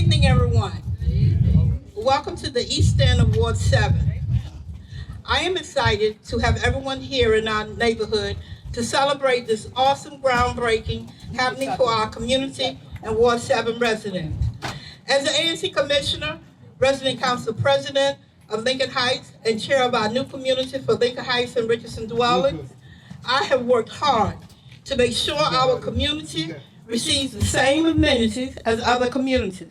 evening, everyone. Welcome to the East End of Ward 7. I am excited to have everyone here in our neighborhood to celebrate this awesome groundbreaking happening for our community and Ward 7 residents. As the ANC Commissioner, Resident Council President of Lincoln Heights, and Chair of our new community for Lincoln Heights and Richardson dwellings, I have worked hard to make sure our community receives the same amenities as other communities.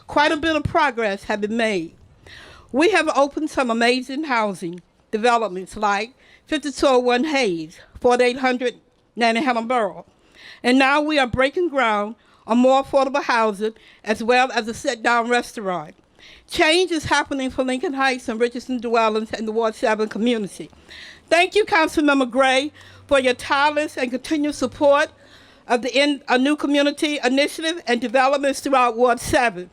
Quite a bit of progress has been made. We have opened some amazing housing developments like 5201 Hayes, 4800 Nantahala Borough. And now we are breaking ground on more affordable housing as well as a sit-down restaurant. Change is happening for Lincoln Heights and Richardson dwellings in the Ward 7 community. Thank you, Councilmember Gray, for your tireless and continued support of a new community initiative and developments throughout Ward 7.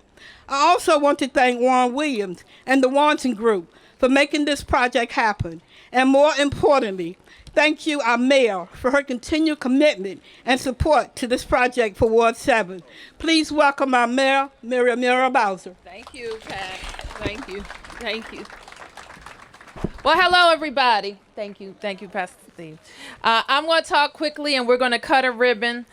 I also want to thank Warren Williams and the Warrington Group for making this project happen. And more importantly, thank you, our mayor, for her continued commitment and support to this project for Ward 7. Please welcome our mayor, Muriel Bowser. Thank you, Pat. Thank you. Thank you. Well, hello, everybody. Thank you, Pastor Steve. I'm going to talk quickly, and we're going to cut a ribbon.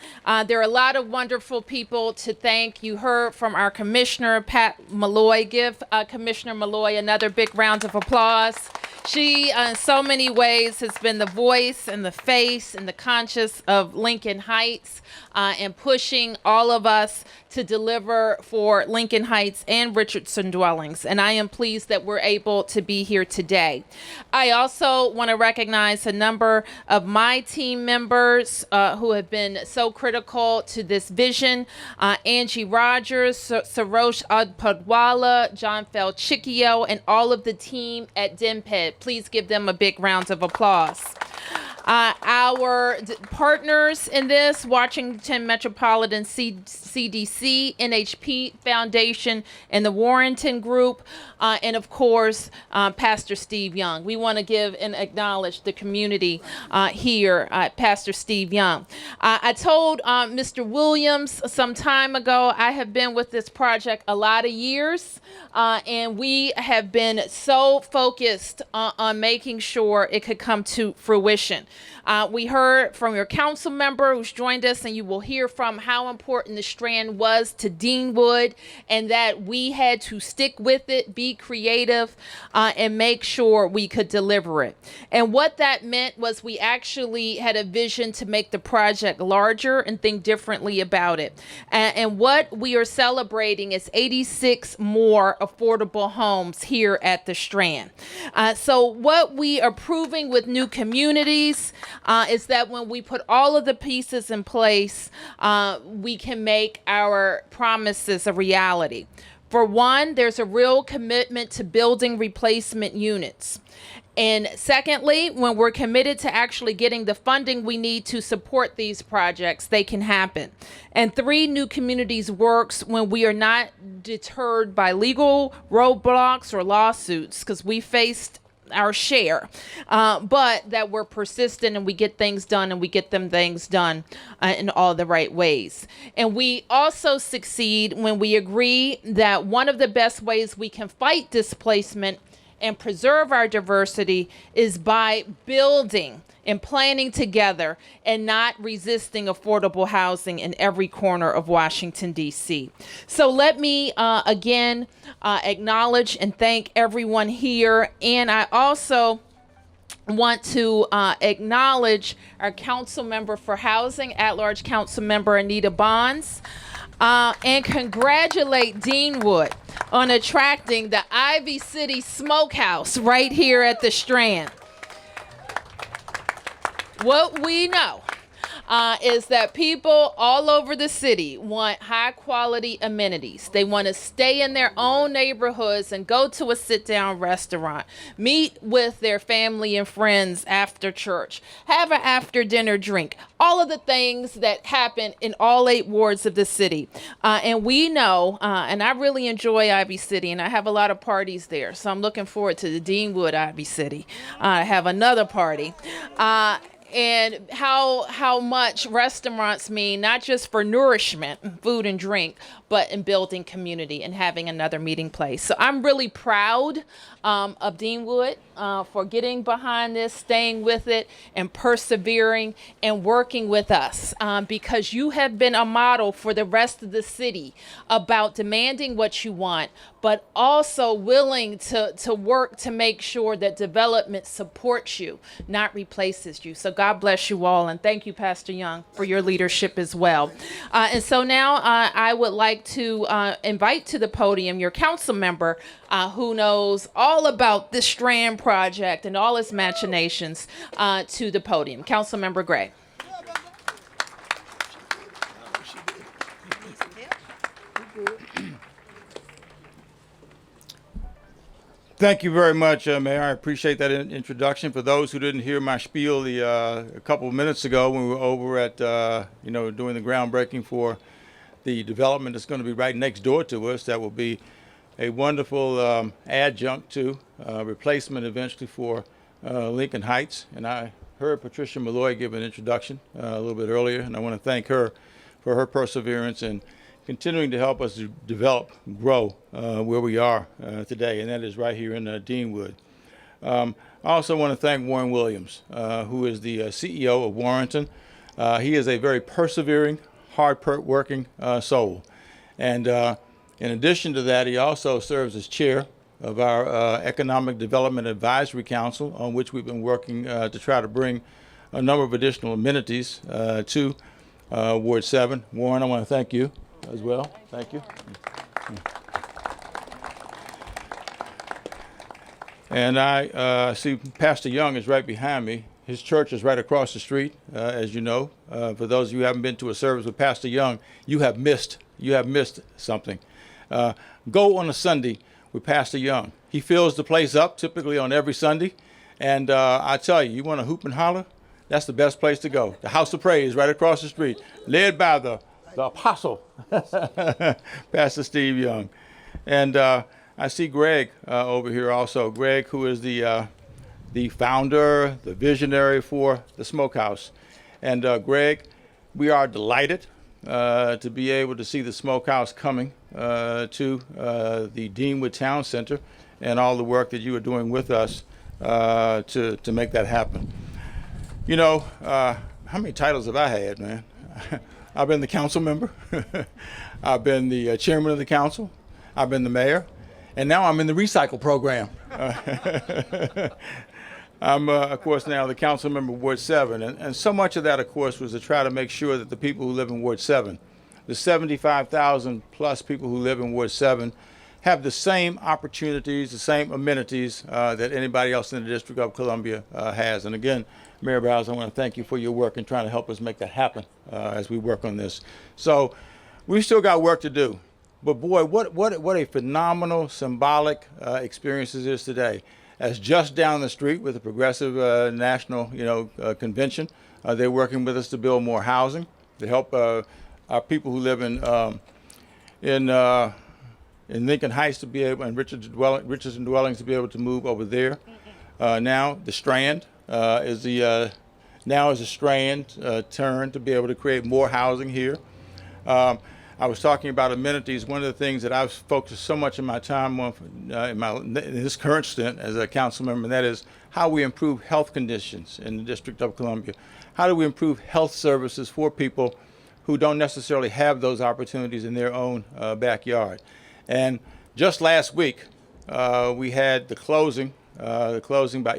There are a lot of wonderful people to thank. You heard from our commissioner, Pat Malloy. Give Commissioner Malloy another big round of applause. She, in so many ways, has been the voice and the face and the conscience of Lincoln Heights and pushing all of us to deliver for Lincoln Heights and Richardson dwellings. And I am pleased that we're able to be here today. I also want to recognize a number of my team members who have been so critical to this vision. Angie Rogers, Sarosh Adpadwala, John Felchikio, and all of the team at DIMPED. Please give them a big round of applause. Our partners in this, Washington Metropolitan CDC, NHP Foundation, and the Warrington Group, and of course, Pastor Steve Young. We want to give and acknowledge the community here, Pastor Steve Young. I told Mr. Williams some time ago, I have been with this project a lot of years, and we have been so focused on making sure it could come to fruition. We heard from your council member who's joined us, and you will hear from how important the Strand was to Deanwood, and that we had to stick with it, be creative, and make sure we could deliver it. And what that meant was we actually had a vision to make the project larger and think differently about it. And what we are celebrating is 86 more affordable homes here at the Strand. So what we are proving with new communities is that when we put all of the pieces in place, we can make our promises a reality. For one, there's a real commitment to building replacement units. And secondly, when we're committed to actually getting the funding we need to support these projects, they can happen. And three, new communities works when we are not deterred by legal roadblocks or lawsuits, because we faced our share, but that we're persistent and we get things done, and we get them things done in all the right ways. And we also succeed when we agree that one of the best ways we can fight displacement and preserve our diversity is by building and planning together and not resisting affordable housing in every corner of Washington, D.C. So let me again acknowledge and thank everyone here. And I also want to acknowledge our council member for housing, at-large council member Anita Bonds, and congratulate Deanwood on attracting the Ivy City Smokehouse right here at the Strand. What we know is that people all over the city want high quality amenities. They want to stay in their own neighborhoods and go to a sit down restaurant, meet with their family and friends after church, have an after dinner drink, all of the things that happen in all 8 wards of the city. And we know, and I really enjoy Ivy City, and I have a lot of parties there. So I'm looking forward to the Deanwood Ivy City. I have another party. and how much restaurants mean not just for nourishment, food and drink, but in building community and having another meeting place. So I'm really proud of Deanwood for getting behind this, staying with it, and persevering and working with us, because you have been a model for the rest of the city about demanding what you want, but also willing to work to make sure that development supports you, not replaces you. So God bless you all, and thank you, Pastor Young, for your leadership as well. And so now I would like to invite to the podium your council member who knows all about the Strand project and all its machinations to the podium. Council Member Gray. Thank you very much, Mayor. I appreciate that introduction. For those who didn't hear my spiel a couple of minutes ago when we were over at, doing the groundbreaking for the development that's going to be right next door to us, that will be a wonderful adjunct to, replacement eventually for Lincoln Heights. And I heard Patricia Malloy give an introduction a little bit earlier, and I want to thank her for her perseverance and continuing to help us develop, grow where we are today, and that is right here in Deanwood. I also want to thank Warren Williams, who is the CEO of Warrenton. He is a very persevering, hard-working soul. And in addition to that, he also serves as chair of our Economic Development Advisory Council, on which we've been working to try to bring a number of additional amenities to Ward 7. Warren, I want to thank you as well. Thank you. And I see Pastor Young is right behind me. His church is right across the street, as you know. For those of you who haven't been to a service with Pastor Young, you have missed something. Go on a Sunday with Pastor Young. He fills the place up typically on every Sunday. And I tell you, you want to hoop and holler? That's the best place to go. The House of Praise right across the street, led by the apostle, Pastor Steve Young. And I see Greg over here also. Greg, who is the founder, the visionary for the Smokehouse. And Greg, we are delighted to be able to see the Smokehouse coming to the Deanwood Town Center, and all the work that you are doing with us to make that happen. You know, how many titles have I had, man? I've been the council member. I've been the chairman of the council. I've been the mayor. And now I'm in the recycle program. I'm, of course, now the council member of Ward 7. And so much of that, of course, was to try to make sure that the people who live in Ward 7, the 75,000 plus people who live in Ward 7, have the same opportunities, the same amenities that anybody else in the District of Columbia has. And again, Mayor Bowers, I want to thank you for your work in trying to help us make that happen as we work on this. So we've still got work to do. But boy, what a phenomenal symbolic experience this is today. As just down the street with the Progressive National Convention, they're working with us to build more housing, to help our people who live in Lincoln Heights to be able, and Richardson dwellings to be able to move over there. Now the Strand is the Strand turn to be able to create more housing here. I was talking about amenities. One of the things that I've focused so much of my time on in this current stint as a council member, and that is how we improve health conditions in the District of Columbia. How do we improve health services for people who don't necessarily have those opportunities in their own backyard? And just last week, we had the closing by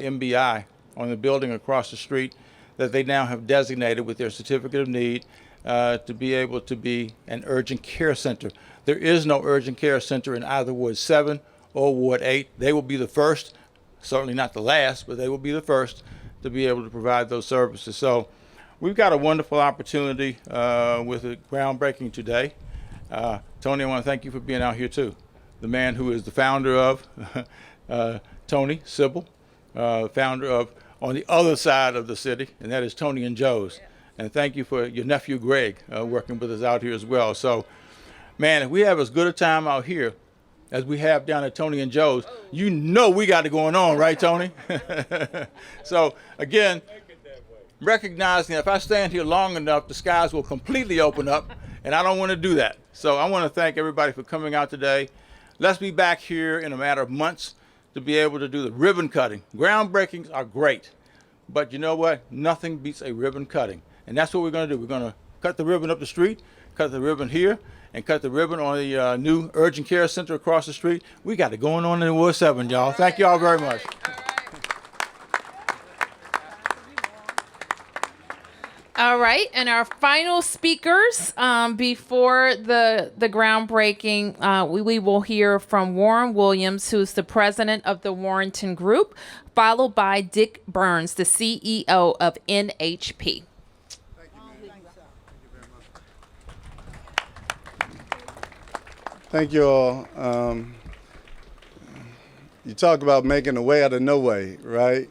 MBI on the building across the street that they now have designated with their certificate of need to be able to be an urgent care center. There is no urgent care center in either Ward 7 or Ward 8. They will be the first, certainly not the last, but they will be the first to be able to provide those services. So we've got a wonderful opportunity with the groundbreaking today. Tony, I want to thank you for being out here too. The man who is the founder of Tony Sybil, founder of on the other side of the city, and that is Tony and Joe's. And thank you for your nephew Greg working with us out here as well. So, man, if we have as good a time out here as we have down at Tony and Joe's, you know we got it going on, right, Tony? So, again, recognizing that if I stand here long enough, the skies will completely open up, and I don't want to do that. So I want to thank everybody for coming out today. Let's be back here in a matter of months to be able to do the ribbon cutting. Groundbreakings are great, but you know what? Nothing beats a ribbon cutting, and that's what we're going to do. We're going to cut the ribbon up the street, cut the ribbon here, and cut the ribbon on the new urgent care center across the street. We got it going on in Ward 7, y'all. Thank y'all very much. All right, and our final speakers before the groundbreaking, we will hear from Warren Williams, who's the president of the Warrenton Group, followed by Dick Burns, the CEO of NHP. Thank you all. You talk about making a way out of no way, right?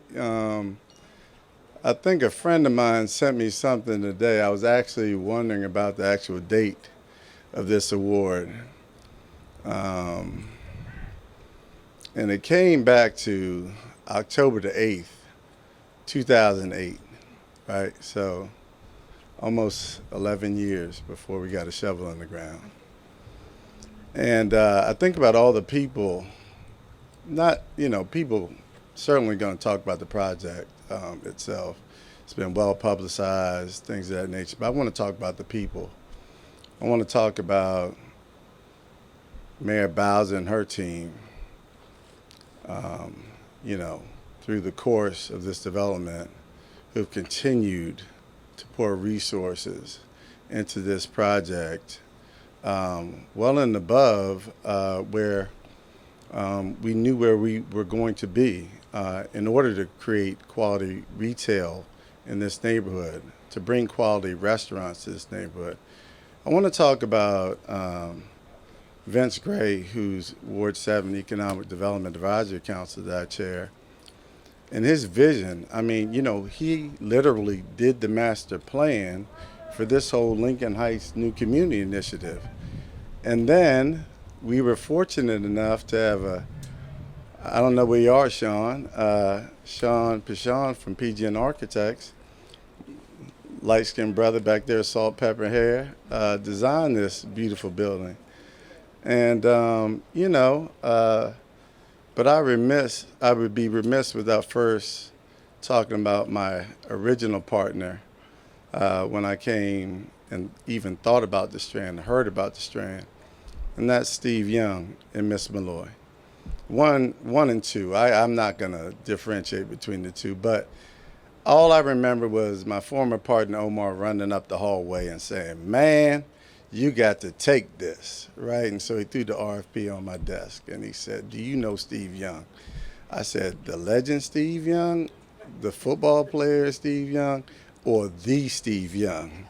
I think a friend of mine sent me something today. I was actually wondering about the actual date of this award. And it came back to October the 8th, 2008, right? So almost 11 years before we got a shovel in the ground. And I think about all the people, people certainly going to talk about the project itself. It's been well publicized, things of that nature. But I want to talk about the people. I want to talk about Mayor Bowser and her team, through the course of this development, who've continued to pour resources into this project, well and above where we knew where we were going to be in order to create quality retail in this neighborhood, to bring quality restaurants to this neighborhood. I want to talk about Vince Gray, who's Ward 7 Economic Development Advisory Council that I chair, and his vision. I mean, he literally did the master plan for this whole Lincoln Heights New Community Initiative. And then we were fortunate enough to have I don't know where you are, Sean Pichon from PGN Architects, light-skinned brother back there, salt, pepper hair, designed this beautiful building. And, but I would be remiss without first talking about my original partner when I came and even thought about the Strand, heard about the Strand, and that's Steve Young and Miss Malloy. One and two. I'm not going to differentiate between the two, but all I remember was my former partner Omar running up the hallway and saying, "Man, you got to take this," right? And so he threw the RFP on my desk and he said, "Do you know Steve Young?" I said, "The legend Steve Young, the football player Steve Young, or the Steve Young?"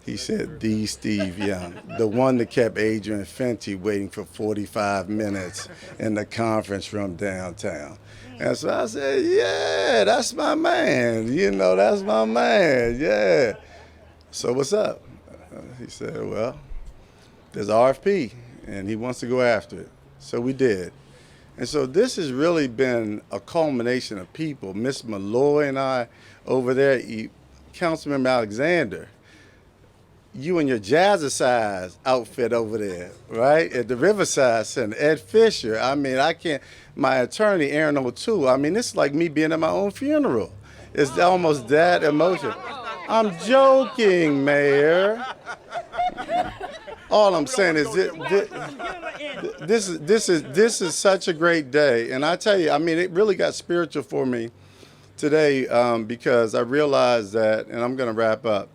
He said, "The Steve Young, the one that kept Adrian Fenty waiting for 45 minutes in the conference room downtown." And so I said, "Yeah, that's my man. That's my man. Yeah." So what's up? He said, "Well, there's an RFP, and he wants to go after it." So we did. And so this has really been a culmination of people. Miss Malloy and I over there, Councilmember Alexander, you and your Jazzercise outfit over there, right? At the Riverside Center, Ed Fisher. I mean, my attorney, Aaron O'Toole. I mean, it's like me being at my own funeral. It's almost that emotional. I'm joking, Mayor. All I'm saying is this is such a great day. And I tell you, I mean, it really got spiritual for me today because I realized that, and I'm going to wrap up,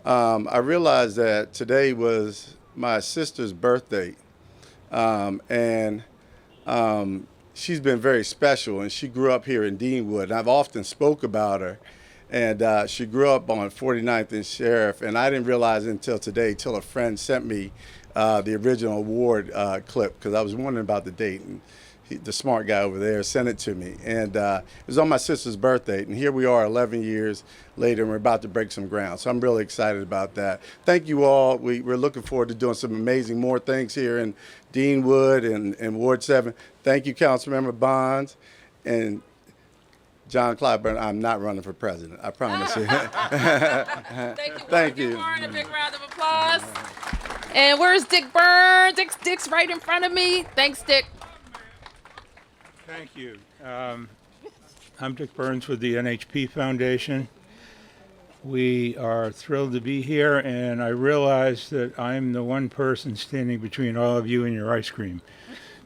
I realized that today was my sister's birthday, and she's been very special, and she grew up here in Deanwood, and I've often spoke about her, and she grew up on 49th and Sheriff, and I didn't realize it until today, till a friend sent me the original award clip, because I was wondering about the date, and the smart guy over there sent it to me, and it was on my sister's birthday, and here we are 11 years later, and we're about to break some ground, so I'm really excited about that. Thank you all. We're looking forward to doing some amazing more things here in Deanwood and Ward 7. Thank you, Councilmember Bonds, and John Clyburn, I'm not running for president. I promise you. Thank you. Thank Give you. Warren a big round of applause. And where's Dick Byrne? Dick's right in front of me. Thanks, Dick. Thank you. I'm Dick Burns with the NHP Foundation. We are thrilled to be here, and I realize that I'm the one person standing between all of you and your ice cream.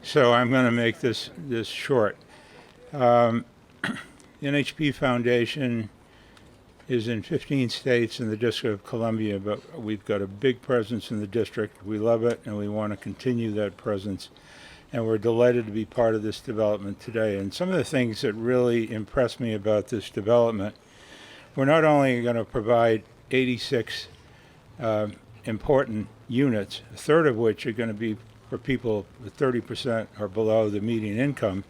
So I'm going to make this short. The NHP Foundation is in 15 states in the District of Columbia, but we've got a big presence in the district. We love it, and we want to continue that presence. And we're delighted to be part of this development today. And some of the things that really impressed me about this development, we're not only going to provide 86 important units, a third of which are going to be for people with 30% or below the median income,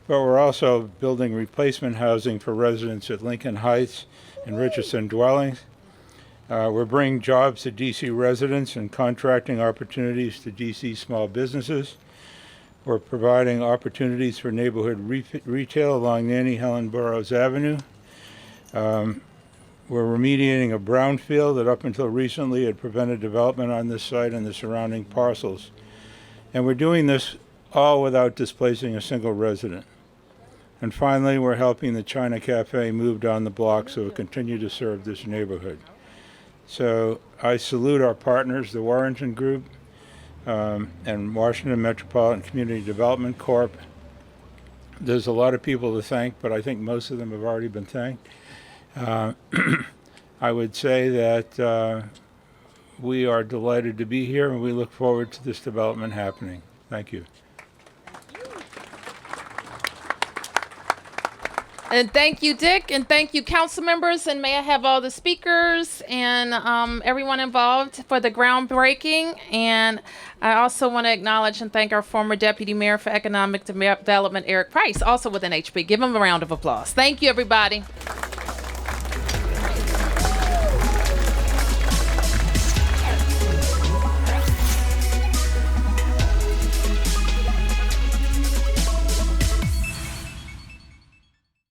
but we're also building replacement housing for residents at Lincoln Heights and Richardson dwellings. We're bringing jobs to DC residents and contracting opportunities to DC small businesses. We're providing opportunities for neighborhood retail along Nanny Helen Burroughs Avenue. We're remediating a brownfield that up until recently had prevented development on this site and the surrounding parcels. And we're doing this all without displacing a single resident. And finally, we're helping the China Cafe move down the block so it continue to serve this neighborhood. So I salute our partners, the Warrington Group and Washington Metropolitan Community Development Corp. There's a lot of people to thank, but I think most of them have already been thanked. I would say that we are delighted to be here, and we look forward to this development happening. Thank you. And thank you, Dick, and thank you, council members, and may I have all the speakers and everyone involved for the groundbreaking. And I also want to acknowledge and thank our former Deputy Mayor for Economic Development, Eric Price, also with NHP. Give him a round of applause. Thank you, everybody.